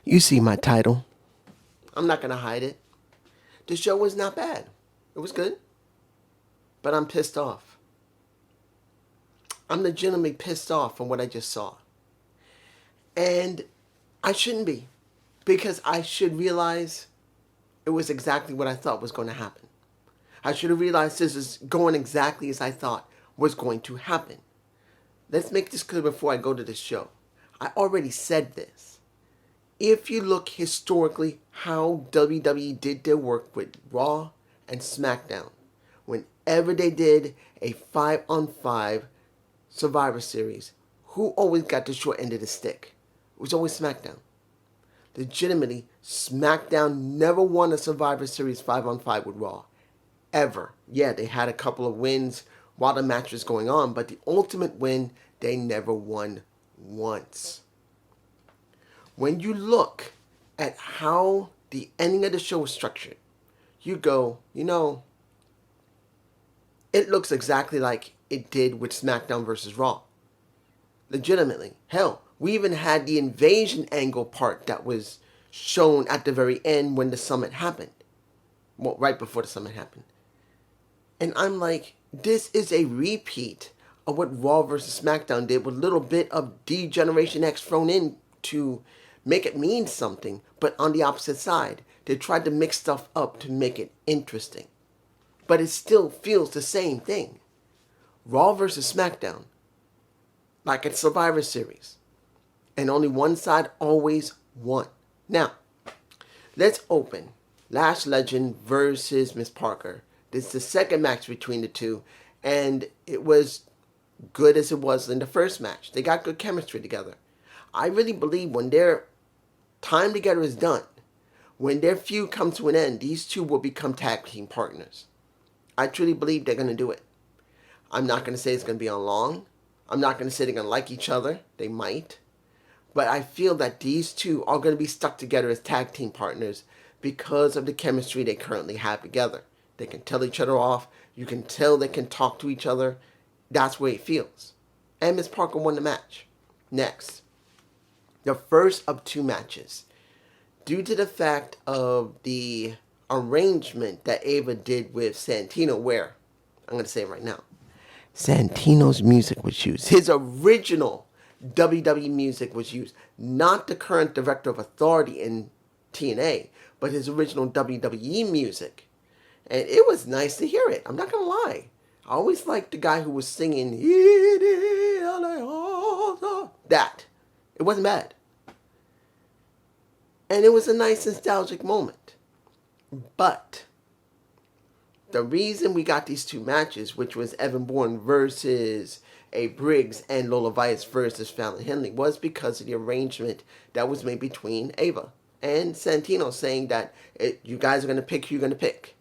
You see my title. I'm not going to hide it. The show was not bad. It was good. But I'm pissed off. I'm legitimately pissed off from what I just saw. And I shouldn't be. Because I should realize it was exactly what I thought was going to happen. I should have realized this is going exactly as I thought was going to happen. Let's make this clear before I go to this show. I already said this. If you look historically how WWE did their work with Raw and SmackDown, whenever they did a 5-on-5 Survivor Series, who always got the short end of the stick? It was always SmackDown. Legitimately, SmackDown never won a Survivor Series 5-on-5 with Raw. Ever. Yeah, they had a couple of wins while the match was going on, but the ultimate win, they never won once. When you look at how the ending of the show was structured, you go, it looks exactly like it did with SmackDown versus Raw. Legitimately. Hell, we even had the invasion angle part that was shown at the very end when the summit happened. Well, right before the summit happened. And I'm like, this is a repeat of what Raw versus SmackDown did with a little bit of D-Generation X thrown in to make it mean something, but on the opposite side. They tried to mix stuff up to make it interesting. But it still feels the same thing. Raw versus SmackDown, like a Survivor Series. And only one side always won. Now, let's open Lash Legend versus Miss Parker. This is the second match between the two, and it was good as it was in the first match. They got good chemistry together. I really believe when their time together is done, when their feud comes to an end, these two will become tag team partners. I truly believe they're going to do it. I'm not going to say it's going to be on long. I'm not going to say they're going to like each other. They might. But I feel that these two are going to be stuck together as tag team partners because of the chemistry they currently have together. They can tell each other off. You can tell they can talk to each other. That's the way it feels. And Miss Parker won the match. Next, the first of two matches. Due to the fact of the arrangement that Ava did with Santino, where, I'm going to say it right now, Santino's music was used. His original WWE music was used. Not the current Director of Authority in TNA, but his original WWE music. And it was nice to hear it. I'm not going to lie. I always liked the guy who was singing that. It wasn't bad. And it was a nice nostalgic moment. But the reason we got these two matches, which was Evan Bourne versus A. Briggs and Lola Vias versus Fallon Henley, was because of the arrangement that was made between Ava and Santino, saying that you guys are going to pick who you're going to pick.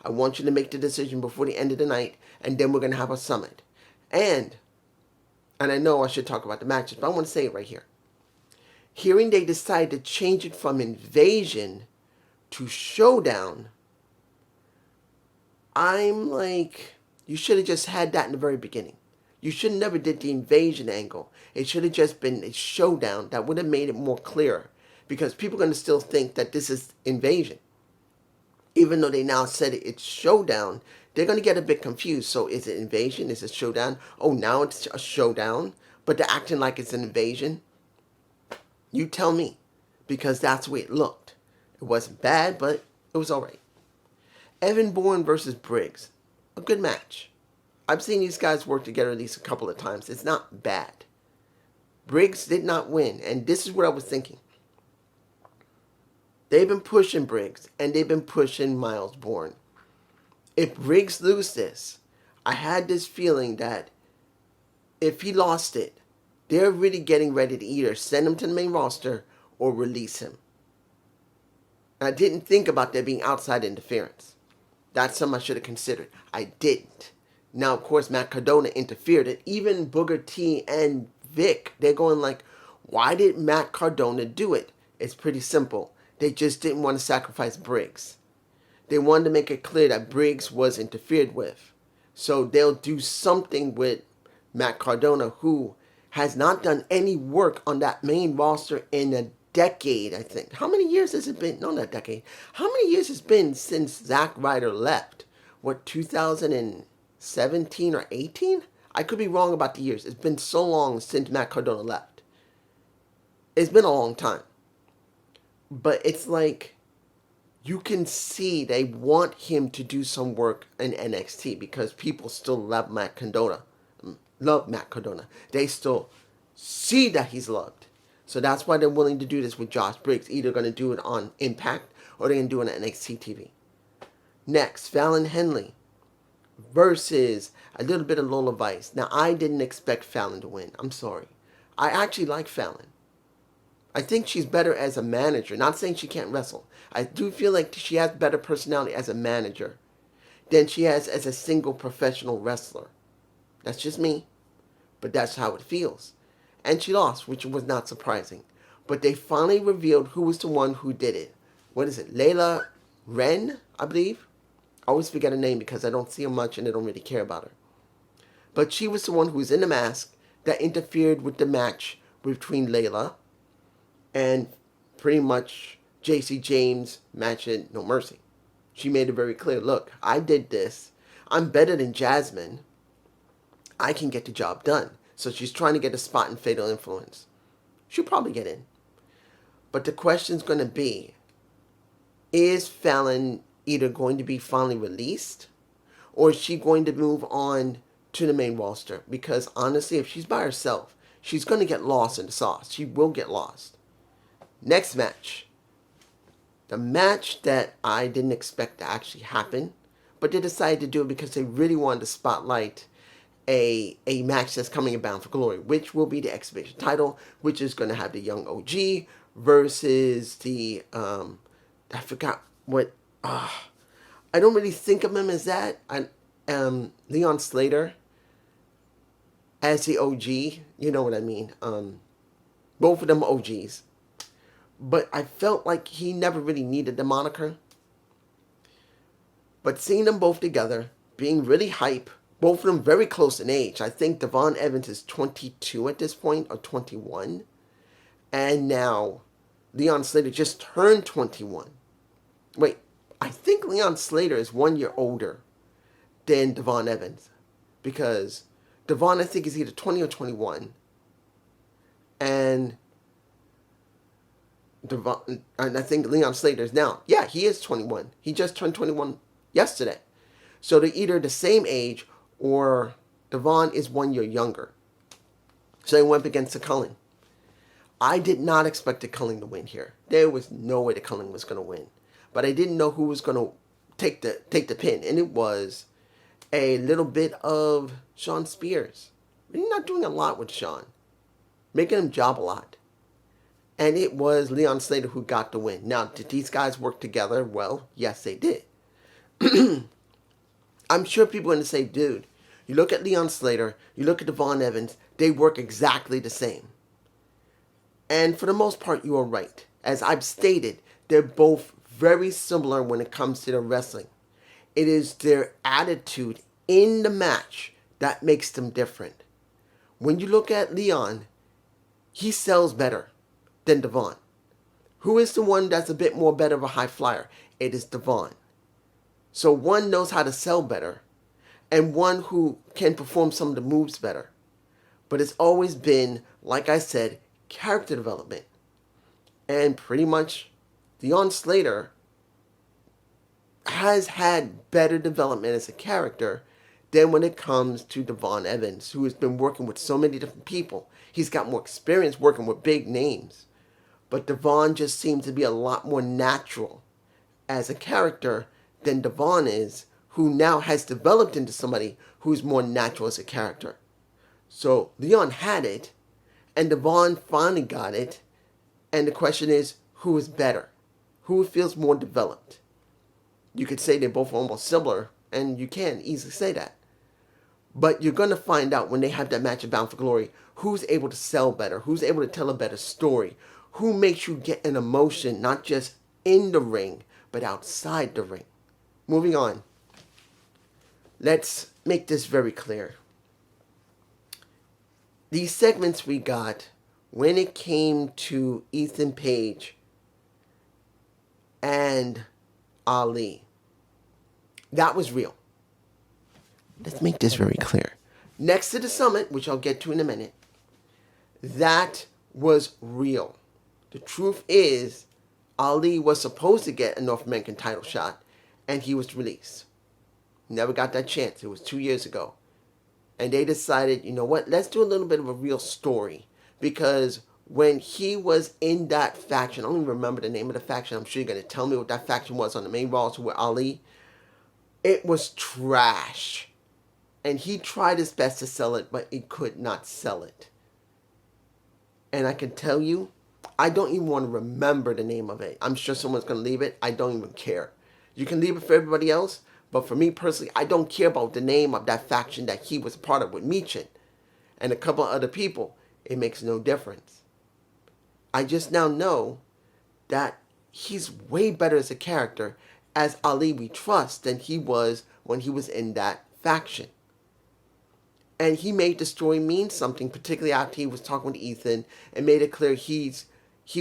I want you to make the decision before the end of the night, and then we're going to have a summit. And I know I should talk about the matches, but I want to say it right here. Hearing they decided to change it from Invasion to Showdown, I'm like, you should have just had that in the very beginning. You should have never did the Invasion angle. It should have just been a Showdown. That would have made it more clear. Because people are going to still think that this is Invasion. Even though they now said it's Showdown, they're going to get a bit confused. So is it Invasion? Is it Showdown? Oh, now it's a Showdown, but they're acting like it's an Invasion. You tell me, because that's the way it looked. It wasn't bad, but it was alright. Evan Bourne versus Briggs. A good match. I've seen these guys work together at least a couple of times. It's not bad. Briggs did not win, and this is what I was thinking. They've been pushing Briggs, and they've been pushing Miles Bourne. If Briggs loses this, I had this feeling that if he lost it, they're really getting ready to either send him to the main roster or release him. And I didn't think about there being outside interference. That's something I should have considered. I didn't. Now, of course, Matt Cardona interfered. And even Booker T and Vic, they're going like, why did Matt Cardona do it? It's pretty simple. They just didn't want to sacrifice Briggs. They wanted to make it clear that Briggs was interfered with. So they'll do something with Matt Cardona, who has not done any work on that main roster in a decade, I think. How many years has it been? No, not a decade. How many years has it been since Zack Ryder left? What, 2017 or 18? I could be wrong about the years. It's been so long since Matt Cardona left. It's been a long time. But it's like you can see they want him to do some work in NXT because people still love Matt Cardona. Love Matt Cardona. They still see that he's loved. So that's why they're willing to do this with Josh Briggs. Either going to do it on Impact or they're going to do it on NXT TV. Next, Fallon Henley versus a little bit of Lola Vice. Now, I didn't expect Fallon to win. I'm sorry. I actually like Fallon. I think she's better as a manager. Not saying she can't wrestle. I do feel like she has better personality as a manager than she has as a single professional wrestler. That's just me. But that's how it feels. And she lost, which was not surprising. But they finally revealed who was the one who did it. What is it? Layla Ren, I believe? I always forget her name because I don't see her much and I don't really care about her. But she was the one who was in the mask that interfered with the match between Layla and pretty much JC James match at No Mercy. She made it very clear, look, I did this. I'm better than Jasmine. I can get the job done. So she's trying to get a spot in Fatal Influence. She'll probably get in. But the question's going to be, is Fallon either going to be finally released or is she going to move on to the main roster? Because honestly, if she's by herself, she's going to get lost in the sauce. She will get lost. Next match. The match that I didn't expect to actually happen, but they decided to do it because they really wanted to spotlight a match that's coming in Bound for Glory, which will be the Exhibition title, which is going to have the Young OG versus the, I forgot what, I don't really think of him as that. Leon Slater as the OG, you know what I mean. Both of them OGs. But I felt like he never really needed the moniker. But seeing them both together, being really hype, both of them very close in age. I think Devon Evans is 22 at this point, or 21. And now Leon Slater just turned 21. Wait, I think Leon Slater is 1 year older than Devon Evans. Because Devon, I think, is either 20 or 21. And I think Leon Slater is now, yeah, he is 21. He just turned 21 yesterday. So they're either the same age or Devon is 1 year younger. So they went up against the Cullen. I did not expect the Cullen to win here. There was no way the Cullen was going to win. But I didn't know who was going to take the pin. And it was a little bit of Shawn Spears. We're not doing a lot with Shawn. Making him job a lot. And it was Leon Slater who got the win. Now, did these guys work together? Well, yes, they did. I'm sure people are going to say, dude, you look at Leon Slater, you look at Devon Evans, they work exactly the same. And for the most part, you are right. As I've stated, they're both very similar when it comes to their wrestling. It is their attitude in the match that makes them different. When you look at Leon, he sells better than Devon. Who is the one that's a bit more better of a high flyer? It is Devon. So one knows how to sell better, and one who can perform some of the moves better. But it's always been, like I said, character development. And pretty much, Leon Slater has had better development as a character than when it comes to Devon Evans, who has been working with so many different people. He's got more experience working with big names. But Devon just seems to be a lot more natural as a character than Devon is, who now has developed into somebody who's more natural as a character. So Leon had it, and Devon finally got it, and the question is, who is better? Who feels more developed? You could say they're both almost similar, and you can easily say that. But you're going to find out when they have that match at Bound for Glory, who's able to sell better, who's able to tell a better story, who makes you get an emotion, not just in the ring, but outside the ring. Moving on. Let's make this very clear. These segments we got when it came to Ethan Page and Ali, that was real. Let's make this very clear. Next to the Summit, which I'll get to in a minute, that was real. The truth is, Ali was supposed to get a North American title shot, and he was released. Never got that chance. It was 2 years ago. And they decided, you know what, let's do a little bit of a real story. Because when he was in that faction, I don't even remember the name of the faction. I'm sure you're going to tell me what that faction was on the main roster with Ali. It was trash. And he tried his best to sell it, but he could not sell it. And I can tell you, I don't even want to remember the name of it. I'm sure someone's going to leave it. I don't even care. You can leave it for everybody else, but for me personally, I don't care about the name of that faction that he was a part of with Michin and a couple of other people. It makes no difference. I just now know that he's way better as a character as Ali we trust than he was when he was in that faction. And he made the story mean something, particularly after he was talking with Ethan and made it clear he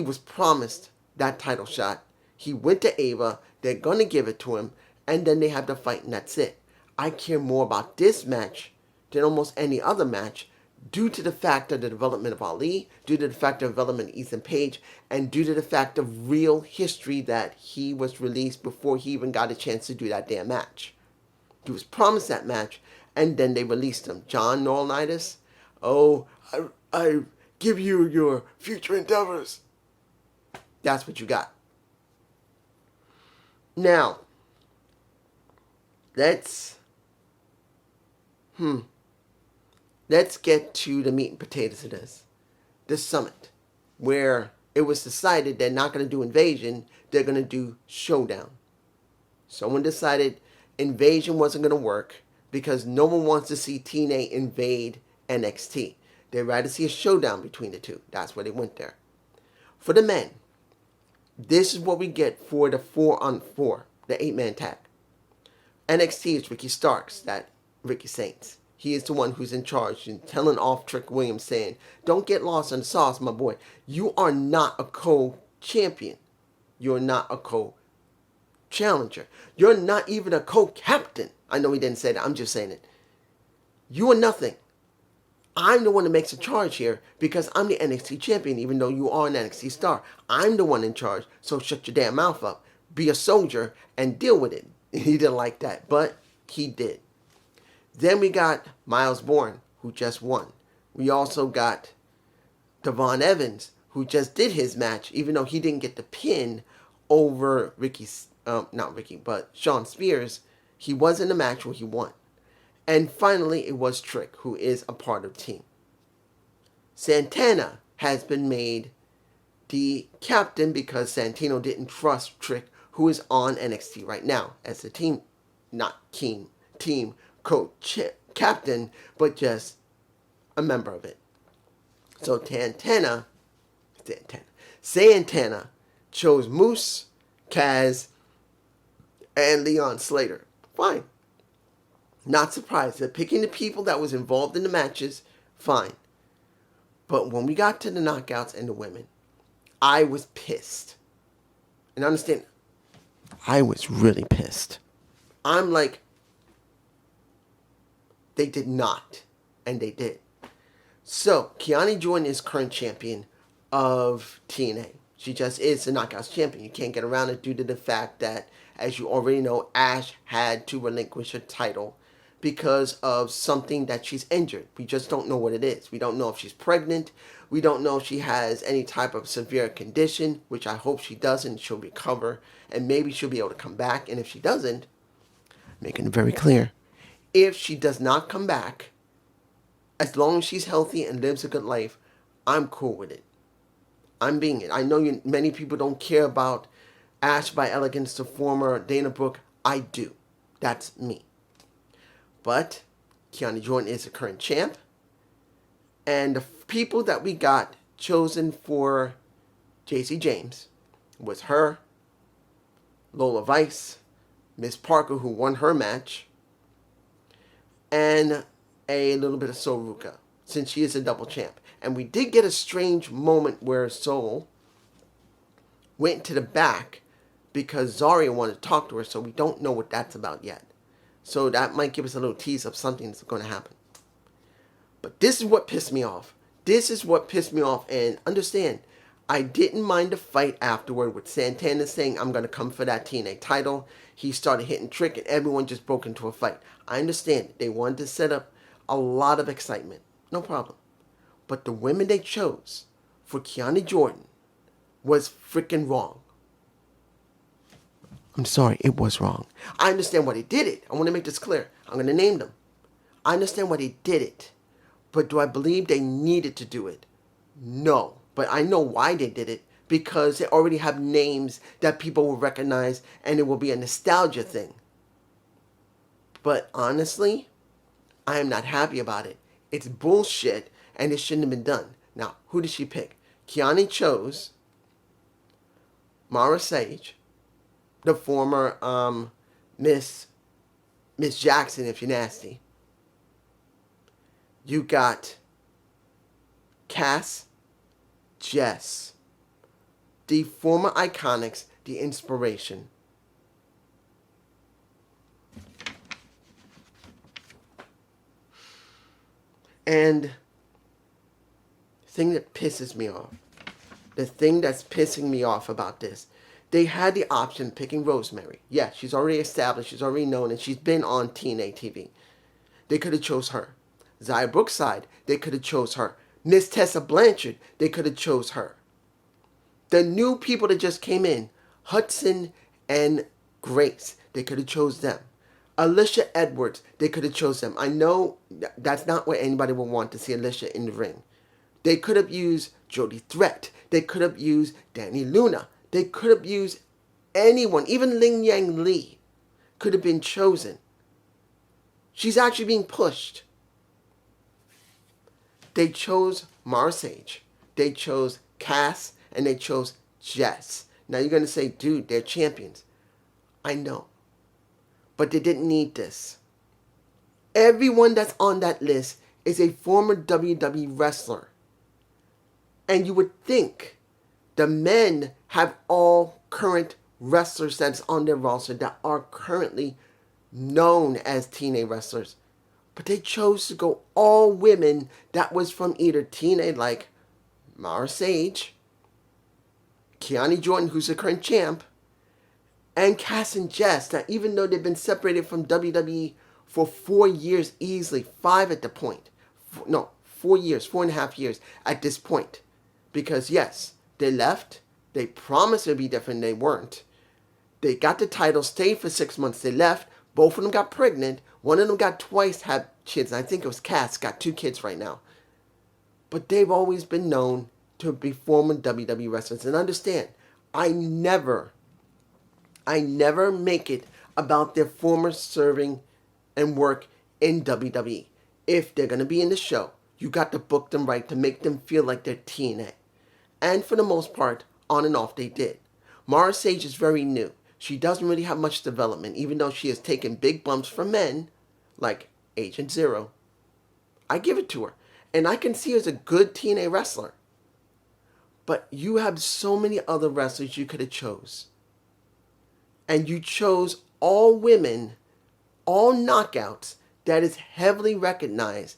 was promised that title shot. He went to Ava, they're going to give it to him, and then they have the fight, and that's it. I care more about this match than almost any other match due to the fact of the development of Ali, due to the fact of development of Ethan Page, and due to the fact of real history that he was released before he even got a chance to do that damn match. He was promised that match, and then they released him. John Laurinaitis, oh, I give you your future endeavors. That's what you got. Now, let's get to the meat and potatoes of this. This Summit, where it was decided they're not going to do Invasion, they're going to do Showdown. Someone decided Invasion wasn't going to work because no one wants to see TNA invade NXT. They'd rather see a showdown between the two. That's why they went there. For the men, this is what we get for the 4-on-4, the 8-man tag. NXT is Ricky Starks, that Ricky Saints. He is the one who's in charge and telling off Trick Williams saying, don't get lost in the sauce, my boy. You are not a co-champion. You're not a co-challenger. You're not even a co-captain. I know he didn't say that. I'm just saying it. You are nothing. I'm the one that makes a charge here because I'm the NXT champion, even though you are an NXT star. I'm the one in charge, so shut your damn mouth up. Be a soldier and deal with it. He didn't like that, but he did. Then we got Miles Bourne, who just won. We also got Devon Evans, who just did his match, even though he didn't get the pin over Sean Spears. He was in the match where he won. And finally, it was Trick, who is a part of the team. Santana has been made the captain because Santino didn't trust Trick, who is on NXT right now as the team coach captain, but just a member of it. So Santana chose Moose, Kaz, and Leon Slater. Fine. Not surprised. They're picking the people that was involved in the matches. Fine. But when we got to the knockouts and the women, I was pissed. And understand, I was really pissed. I'm like, they did not. And they did. So, Kiani Jordan is current champion of TNA. She just is the Knockouts champion. You can't get around it due to the fact that, as you already know, Ash had to relinquish her title because of something that she's injured. We just don't know what it is. We don't know if she's pregnant. We don't know if she has any type of severe condition, which I hope she doesn't. She'll recover, and maybe she'll be able to come back. And if she doesn't, making it very clear, if she does not come back, as long as she's healthy and lives a good life, I'm cool with it. I'm being it. I know many people don't care about Ash by Elegance, the former Dana Brooke. I do. That's me. But Kiani Jordan is the current champ. And the people that we got chosen for JC James was her, Lola Vice, Miss Parker, who won her match, and a little bit of Soruka, since she is a double champ. And we did get a strange moment where Soul went to the back because Zarya wanted to talk to her, so we don't know what that's about yet. So that might give us a little tease of something that's going to happen. But this is what pissed me off. This is what pissed me off. And understand, I didn't mind the fight afterward with Santana saying, I'm going to come for that TNA title. He started hitting Trick and everyone just broke into a fight. I understand. They wanted to set up a lot of excitement. No problem. But the women they chose for Kiana Jordan was freaking wrong. I'm sorry, it was wrong. I understand why they did it. I want to make this clear. I'm going to name them. I understand why they did it. But do I believe they needed to do it? No. But I know why they did it. Because they already have names that people will recognize and it will be a nostalgia thing. But honestly, I am not happy about it. It's bullshit and it shouldn't have been done. Now, who did she pick? Kiani chose Mara Sage, the former Miss Jackson, if you're nasty. You got Cass, Jess, the former Iconics, the inspiration. And the thing that pisses me off, the thing that's pissing me off about this, they had the option of picking Rosemary. Yeah, she's already established, she's already known, and she's been on TNA TV. They could have chose her. Xia Brookside, they could have chose her. Miss Tessa Blanchard, they could have chose her. The new people that just came in, Hudson and Grace, they could have chose them. Alicia Edwards, they could have chose them. I know that's not what anybody would want to see Alicia in the ring. They could have used Jody Threat. They could have used Danny Luna. They could have used anyone. Even Ling Yang Lee could have been chosen. She's actually being pushed. They chose Mara Sage. They chose Cass. And they chose Jess. Now you're going to say, dude, they're champions. I know. But they didn't need this. Everyone that's on that list is a former WWE wrestler. And you would think the men have all current wrestlers that's on their roster that are currently known as TNA wrestlers. But they chose to go all women that was from either TNA, like Mara Sage, Kiani Jordan, who's the current champ, and Cass and Jess, that even though they've been separated from WWE for 4 years easily, 5 at the point. 4 years, 4.5 years at this point. Because yes, they left, they promised it would be different, they weren't. They got the title, stayed for 6 months, they left, both of them got pregnant, one of them got twice, had kids, I think it was Cass, got 2 kids right now. But they've always been known to be former WWE wrestlers. And understand, I never make it about their former serving and work in WWE. If they're going to be in the show, you got to book them right to make them feel like they're TNA. And for the most part, on and off they did. Mara Sage is very new. She doesn't really have much development, even though she has taken big bumps from men, like Agent Zero. I give it to her. And I can see her as a good TNA wrestler. But you have so many other wrestlers you could have chose. And you chose all women, all knockouts, that is heavily recognized.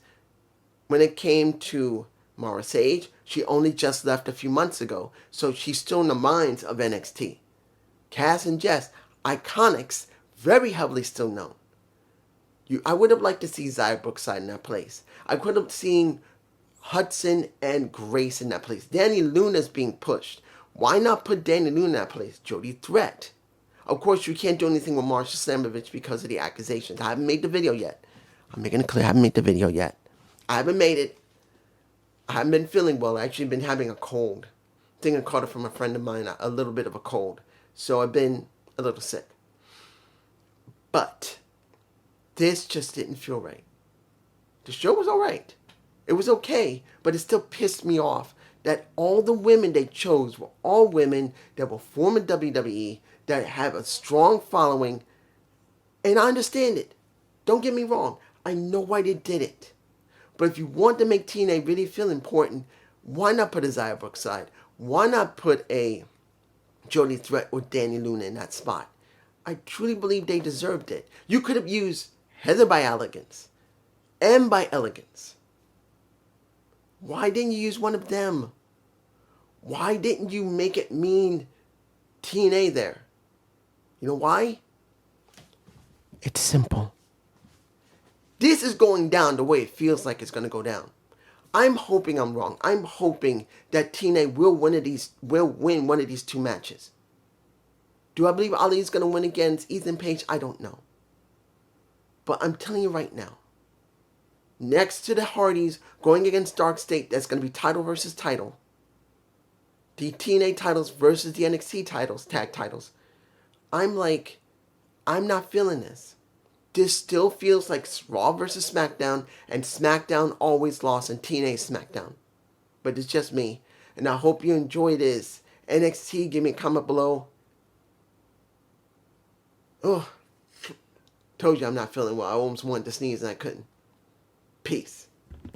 When it came to Mara Sage, she only just left a few months ago, so she's still in the minds of NXT. Cass and Jess, Iconics, very heavily still known. I would have liked to see Xia Brookside in that place. I could have seen Hudson and Grace in that place. Danny Luna's being pushed. Why not put Danny Luna in that place? Jody Threat. Of course, you can't do anything with Marsha Slamovich because of the accusations. I haven't made the video yet. I'm making it clear, I haven't made the video yet. I haven't made it. I haven't been feeling well. I've actually been having a cold. I think I caught it from a friend of mine, a little bit of a cold. So I've been a little sick. But this just didn't feel right. The show was all right. It was okay, but it still pissed me off that all the women they chose were all women that were former WWE, that have a strong following. And I understand it. Don't get me wrong. I know why they did it. But if you want to make TNA really feel important, why not put a Xia Brookside? Why not put a Jody Threat or Danny Luna in that spot? I truly believe they deserved it. You could have used Heather by Elegance and by Elegance. Why didn't you use one of them? Why didn't you make it mean TNA there? You know why? It's simple. This is going down the way it feels like it's going to go down. I'm hoping I'm wrong. I'm hoping that TNA will win one of these two matches. Do I believe Ali is going to win against Ethan Page? I don't know. But I'm telling you right now, next to the Hardys going against Dark State, that's going to be title versus title. The TNA titles versus the NXT titles, tag titles. I'm not feeling this. This still feels like Raw versus SmackDown, and SmackDown always lost in TNA SmackDown. But it's just me, and I hope you enjoy this. NXT, give me a comment below. Oh, told you I'm not feeling well. I almost wanted to sneeze and I couldn't. Peace.